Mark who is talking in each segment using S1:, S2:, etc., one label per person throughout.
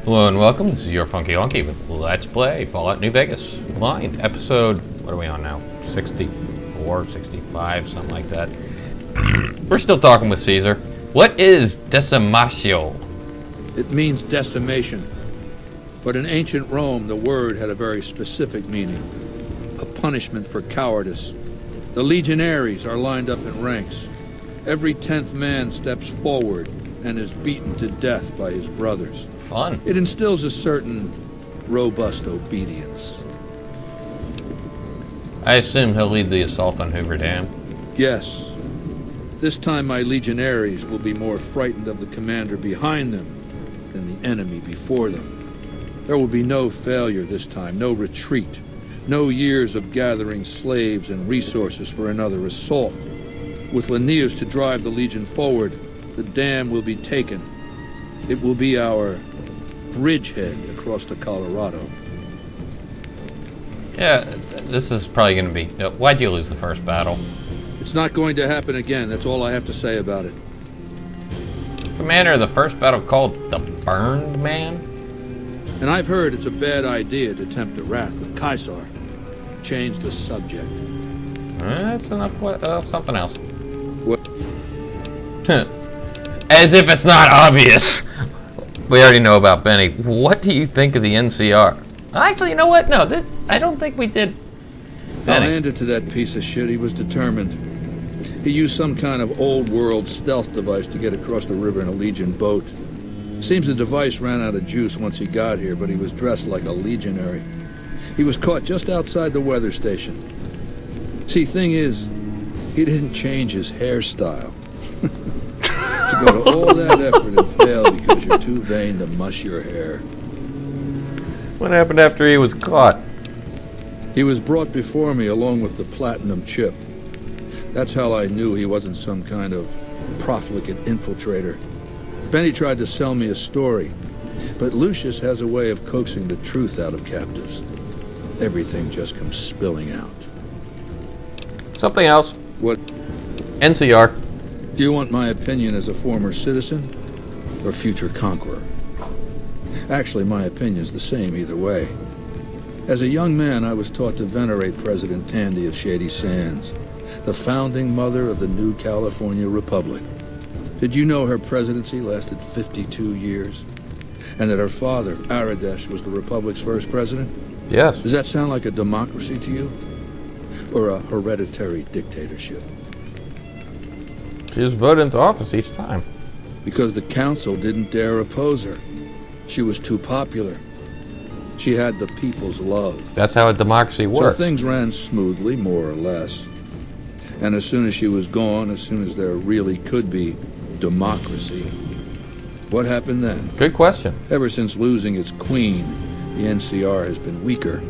S1: Hello and welcome, this is your Funky Wonky with Let's Play Fallout New Vegas Blind, episode, what are we on now, 64, 65, something like that. We're still talking with Caesar. What is decimatio?
S2: It means decimation, but in ancient Rome the word had a very specific meaning, a punishment for cowardice. The legionaries are lined up in ranks. Every 10th man steps forward and is beaten to death by his brothers.
S1: Fun.
S2: It instills a certain robust obedience.
S1: I assume he'll lead the assault on Hoover Dam.
S2: Yes. This time my legionaries will be more frightened of the commander behind them than the enemy before them. There will be no failure this time, no retreat, no years of gathering slaves and resources for another assault. With Linnaeus to drive the legion forward, the dam will be taken. It will be our bridgehead across the Colorado.
S1: Yeah, this is probably going to be... why'd you lose the first battle?
S2: It's not going to happen again, that's all I have to say about it.
S1: Commander of the first battle called the Burned Man?
S2: And I've heard it's a bad idea to tempt the wrath of Caesar. Change the subject.
S1: That's enough. Something else.
S2: What?
S1: As if it's not obvious. We already know about Benny. What do you think of the NCR? Actually, you know what? No, I don't think we did.
S2: Benny. I'll hand it to that piece of shit. He was determined. He used some kind of old-world stealth device to get across the river in a Legion boat. Seems the device ran out of juice once he got here, but he was dressed like a legionary. He was caught just outside the weather station. See, thing is, he didn't change his hairstyle. To go to all that effort and fail because you're too vain to mush your hair.
S1: What happened after he was caught?
S2: He was brought before me along with the platinum chip. That's how I knew he wasn't some kind of profligate infiltrator. Benny tried to sell me a story, but Lucius has a way of coaxing the truth out of captives. Everything just comes spilling out.
S1: Something else.
S2: What?
S1: NCR.
S2: Do you want my opinion as a former citizen or future conqueror? Actually, my opinion's the same either way. As a young man, I was taught to venerate President Tandy of Shady Sands, the founding mother of the new California Republic. Did you know her presidency lasted 52 years? And that her father, Aradesh, was the Republic's first president?
S1: Yes.
S2: Does that sound like a democracy to you? Or a hereditary dictatorship?
S1: She was voted into office each time.
S2: Because the council didn't dare oppose her. She was too popular. She had the people's love.
S1: That's how a democracy works.
S2: So things ran smoothly, more or less. And as soon as she was gone, as soon as there really could be democracy, what happened then?
S1: Good question.
S2: Ever since losing its queen, the NCR has been weaker,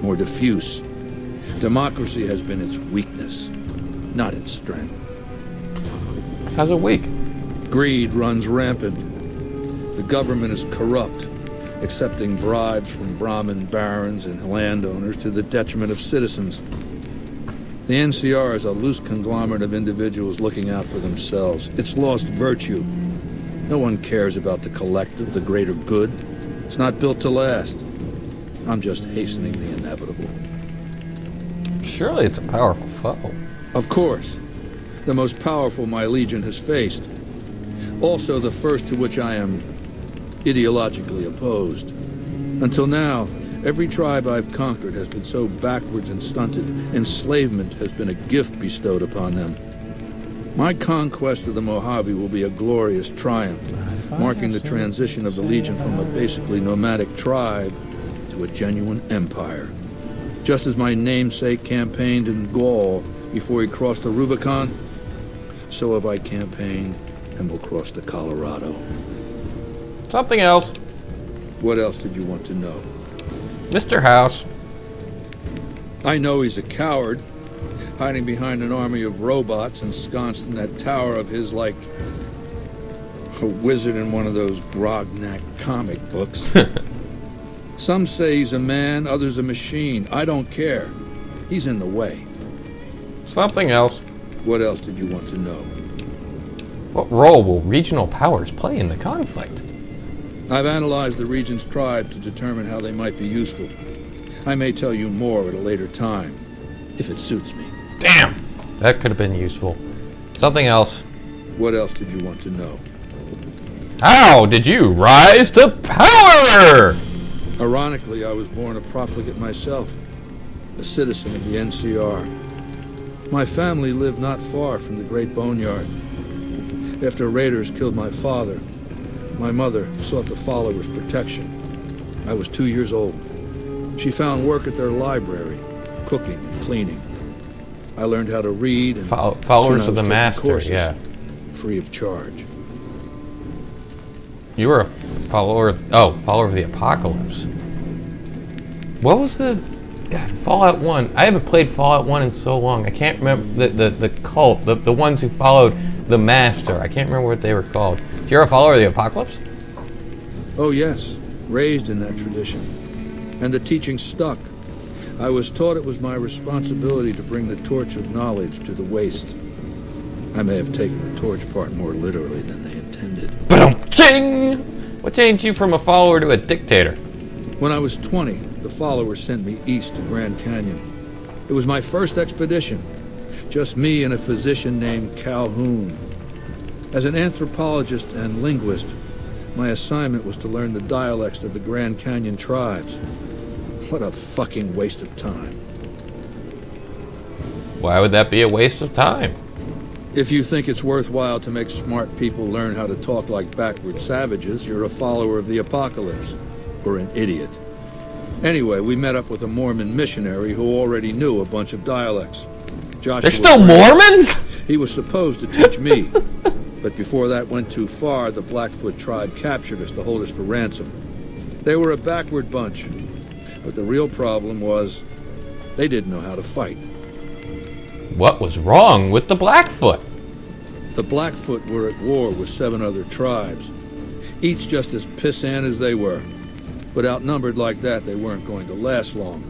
S2: more diffuse. Democracy has been its weakness, not its strength.
S1: How's it weak?
S2: Greed runs rampant. The government is corrupt, accepting bribes from Brahmin barons and landowners to the detriment of citizens. The NCR is a loose conglomerate of individuals looking out for themselves. It's lost virtue. No one cares about the collective, the greater good. It's not built to last. I'm just hastening the inevitable.
S1: Surely it's a powerful foe.
S2: Of course. The most powerful my legion has faced. Also the first to which I am ideologically opposed. Until now, every tribe I've conquered has been so backwards and stunted, enslavement has been a gift bestowed upon them. My conquest of the Mojave will be a glorious triumph, marking the transition of the Legion from a basically nomadic tribe to a genuine empire. Just as my namesake campaigned in Gaul before he crossed the Rubicon, so have I campaigned and will cross the Colorado.
S1: Something else.
S2: What else did you want to know?
S1: Mr. House.
S2: I know he's a coward, hiding behind an army of robots ensconced in that tower of his like a wizard in one of those Grognak comic books. Some say he's a man, others a machine. I don't care. He's in the way.
S1: Something else.
S2: What else did you want to know?
S1: What role will regional powers play in the conflict?
S2: I've analyzed the region's tribe to determine how they might be useful. I may tell you more at a later time, if it suits me.
S1: Damn! That could have been useful. Something else.
S2: What else did you want to know?
S1: How did you rise to power?
S2: Ironically, I was born a profligate myself, a citizen of the NCR. My family lived not far from the Great Boneyard. After raiders killed my father, my mother sought the followers' protection. I was 2 years old. She found work at their library, cooking and cleaning. I learned how to read and
S1: followers of the master,
S2: courses,
S1: yeah.
S2: Free of charge.
S1: You were a follower of the Apocalypse. What was the Fallout 1? I haven't played Fallout 1 in so long. I can't remember the cult, the ones who followed the master. I can't remember what they were called. You're a follower of the Apocalypse?
S2: Oh yes, raised in that tradition. And the teaching stuck. I was taught it was my responsibility to bring the torch of knowledge to the waste. I may have taken the torch part more literally than they intended.
S1: Ba-dum-ching! What changed you from a follower to a dictator?
S2: When I was 20, the followers sent me east to Grand Canyon. It was my first expedition. Just me and a physician named Calhoun. As an anthropologist and linguist, my assignment was to learn the dialects of the Grand Canyon tribes. What a fucking waste of time.
S1: Why would that be a waste of time?
S2: If you think it's worthwhile to make smart people learn how to talk like backward savages, you're a follower of the Apocalypse. Or an idiot. Anyway, we met up with a Mormon missionary who already knew a bunch of dialects. Joshua
S1: They're still Mormons?
S2: He was supposed to teach me. But before that went too far, the Blackfoot tribe captured us to hold us for ransom. They were a backward bunch. But the real problem was, they didn't know how to fight.
S1: What was wrong with the Blackfoot?
S2: The Blackfoot were at war with 7 other tribes, each just as pissant as they were. But outnumbered like that, they weren't going to last long.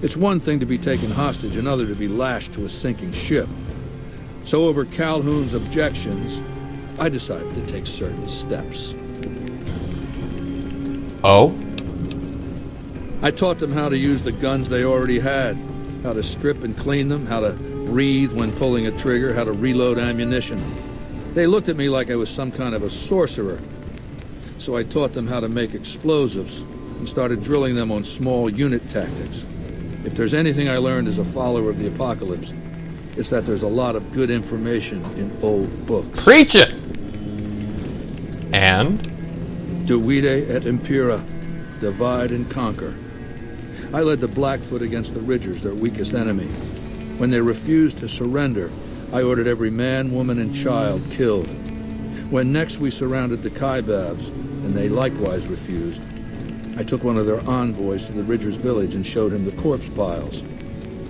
S2: It's one thing to be taken hostage, another to be lashed to a sinking ship. So over Calhoun's objections, I decided to take certain steps.
S1: Oh?
S2: I taught them how to use the guns they already had, how to strip and clean them, how to breathe when pulling a trigger, how to reload ammunition. They looked at me like I was some kind of a sorcerer. So I taught them how to make explosives and started drilling them on small unit tactics. If there's anything I learned as a follower of the Apocalypse, it's that there's a lot of good information in old books.
S1: Preach it! And?
S2: Divide et impera, divide and conquer. I led the Blackfoot against the Ridgers, their weakest enemy. When they refused to surrender, I ordered every man, woman, and child killed. When next we surrounded the Kaibabs, and they likewise refused, I took one of their envoys to the Ridgers' village and showed him the corpse piles.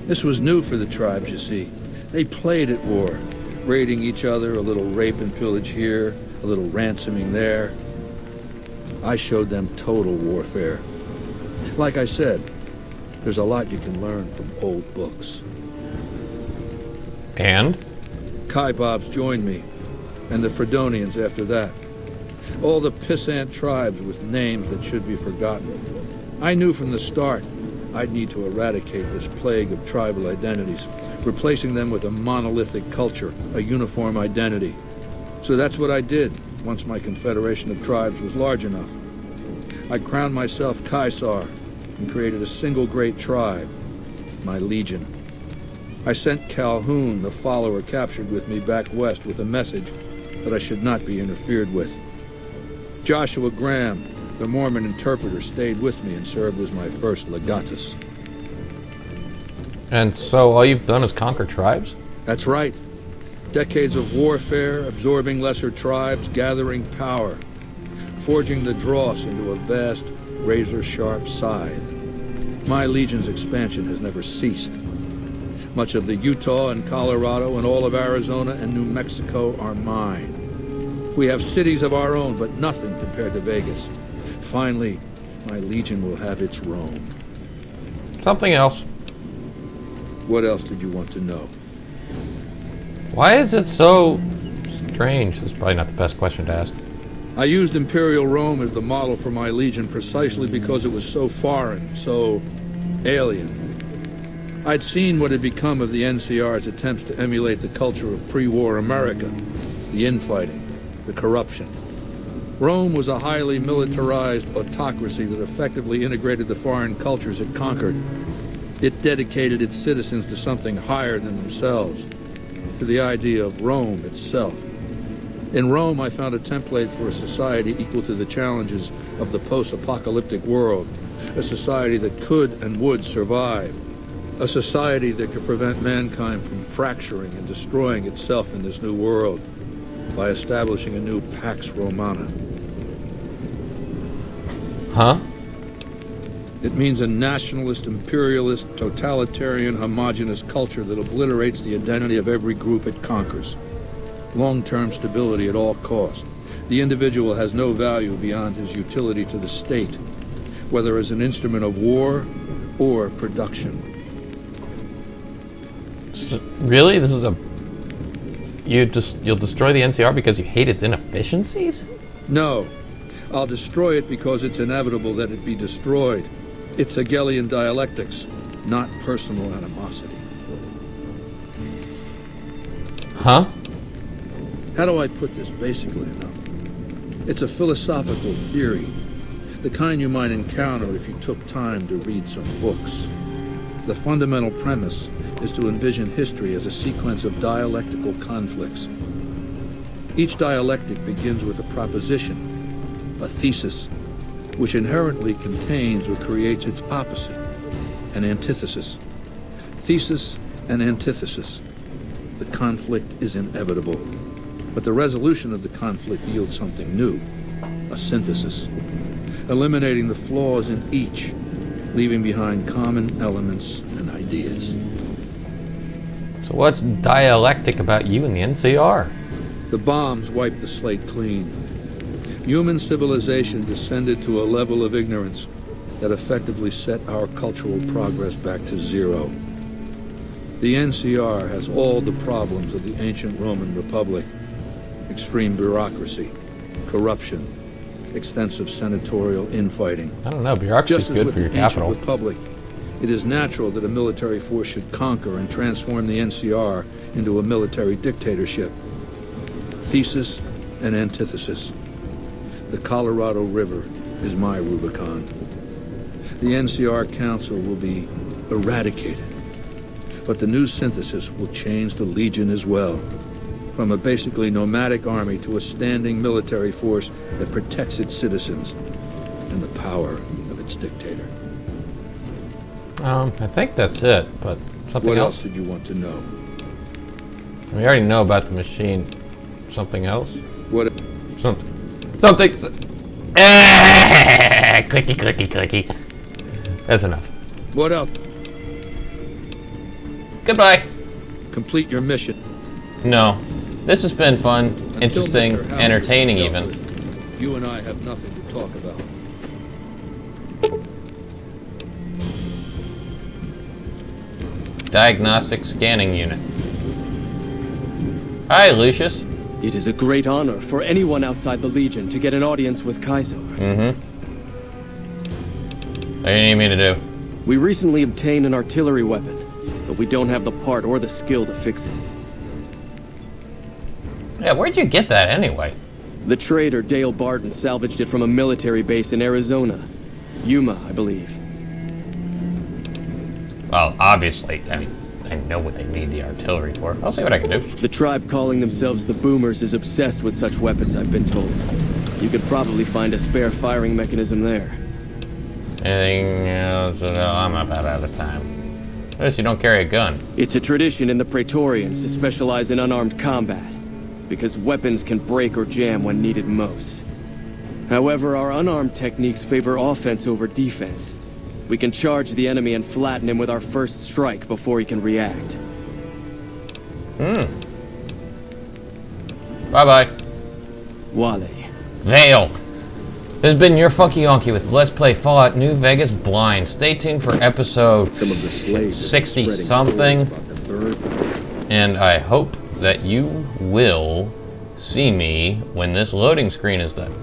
S2: This was new for the tribes, you see. They played at war, raiding each other, a little rape and pillage here, a little ransoming there. I showed them total warfare. Like I said, there's a lot you can learn from old books.
S1: And?
S2: Kaibabs joined me, and the Fredonians after that. All the pissant tribes with names that should be forgotten. I knew from the start I'd need to eradicate this plague of tribal identities, replacing them with a monolithic culture, a uniform identity. So that's what I did, once my confederation of tribes was large enough. I crowned myself Caesar and created a single great tribe, my legion. I sent Calhoun, the follower captured with me, back west with a message that I should not be interfered with. Joshua Graham, the Mormon interpreter, stayed with me and served as my first legatus.
S1: And so all you've done is conquer tribes?
S2: That's right. Decades of warfare, absorbing lesser tribes, gathering power, forging the dross into a vast, razor-sharp scythe. My legion's expansion has never ceased. Much of the Utah and Colorado and all of Arizona and New Mexico are mine. We have cities of our own, but nothing compared to Vegas. Finally, my legion will have its Rome.
S1: Something else.
S2: What else did you want to know?
S1: Why is it so strange? This is probably not the best question to ask.
S2: I used Imperial Rome as the model for my Legion precisely because it was so foreign, so alien. I'd seen what had become of the NCR's attempts to emulate the culture of pre-war America, the infighting, the corruption. Rome was a highly militarized autocracy that effectively integrated the foreign cultures it conquered. It dedicated its citizens to something higher than themselves, to the idea of Rome itself. In Rome, I found a template for a society equal to the challenges of the post-apocalyptic world, a society that could and would survive, a society that could prevent mankind from fracturing and destroying itself in this new world by establishing a new Pax Romana.
S1: Huh?
S2: It means a nationalist, imperialist, totalitarian, homogenous culture that obliterates the identity of every group it conquers. Long-term stability at all costs. The individual has no value beyond his utility to the state, whether as an instrument of war or production.
S1: So, really? This is a... You'll destroy the NCR because you hate its inefficiencies?
S2: No. I'll destroy it because it's inevitable that it be destroyed. It's Hegelian dialectics, not personal animosity.
S1: Huh?
S2: How do I put this basically enough? It's a philosophical theory, the kind you might encounter if you took time to read some books. The fundamental premise is to envision history as a sequence of dialectical conflicts. Each dialectic begins with a proposition, a thesis, which inherently contains or creates its opposite, an antithesis. Thesis and antithesis. The conflict is inevitable, but the resolution of the conflict yields something new, a synthesis, eliminating the flaws in each, leaving behind common elements and ideas.
S1: So what's dialectic about you and the NCR?
S2: The bombs wiped the slate clean. Human civilization descended to a level of ignorance that effectively set our cultural progress back to zero. The NCR has all the problems of the ancient Roman Republic. Extreme bureaucracy, corruption, extensive senatorial infighting.
S1: I don't know, bureaucracy's good for your capital.
S2: Just as with the ancient Republic, it is natural that a military force should conquer and transform the NCR into a military dictatorship. Thesis and antithesis. The Colorado River is my Rubicon. The NCR Council will be eradicated, but the new synthesis will change the Legion as well. From a basically nomadic army to a standing military force that protects its citizens and the power of its dictator.
S1: I think that's it, but something
S2: What
S1: else?
S2: else did you want to know?
S1: We already know about the machine. Something else?
S2: What?
S1: Something. Clicky, clicky, clicky. That's enough.
S2: What else?
S1: Goodbye.
S2: Complete your mission.
S1: No. This has been fun,
S2: Until
S1: interesting,
S2: Mr. Hauser
S1: entertaining
S2: is
S1: even.
S2: dealt with, you and I have nothing to talk about.
S1: Diagnostic scanning unit. Hi, Lucius.
S3: It is a great honor for anyone outside the Legion to get an audience with Kaiser.
S1: Mm-hmm. What do you need me to do?
S3: We recently obtained an artillery weapon, but we don't have the part or the skill to fix it.
S1: Yeah, where'd you get that anyway?
S3: The trader Dale Barton salvaged it from a military base in Arizona. Yuma, I believe.
S1: Well, obviously, I mean, I know what they need the artillery for. I'll see what I can do.
S3: The tribe calling themselves the Boomers is obsessed with such weapons, I've been told. You could probably find a spare firing mechanism there.
S1: Anything else? I'm about out of time. Notice you don't carry a gun.
S3: It's a tradition in the Praetorians to specialize in unarmed combat, because weapons can break or jam when needed most. However, our unarmed techniques favor offense over defense. We can charge the enemy and flatten him with our first strike before he can react.
S1: Bye-bye.
S3: Wale.
S1: Vale. This has been your Funky Yonky with Let's Play Fallout New Vegas Blind. Stay tuned for episode 60-something. And I hope that you will see me when this loading screen is done.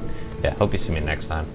S1: Yeah, hope you see me next time.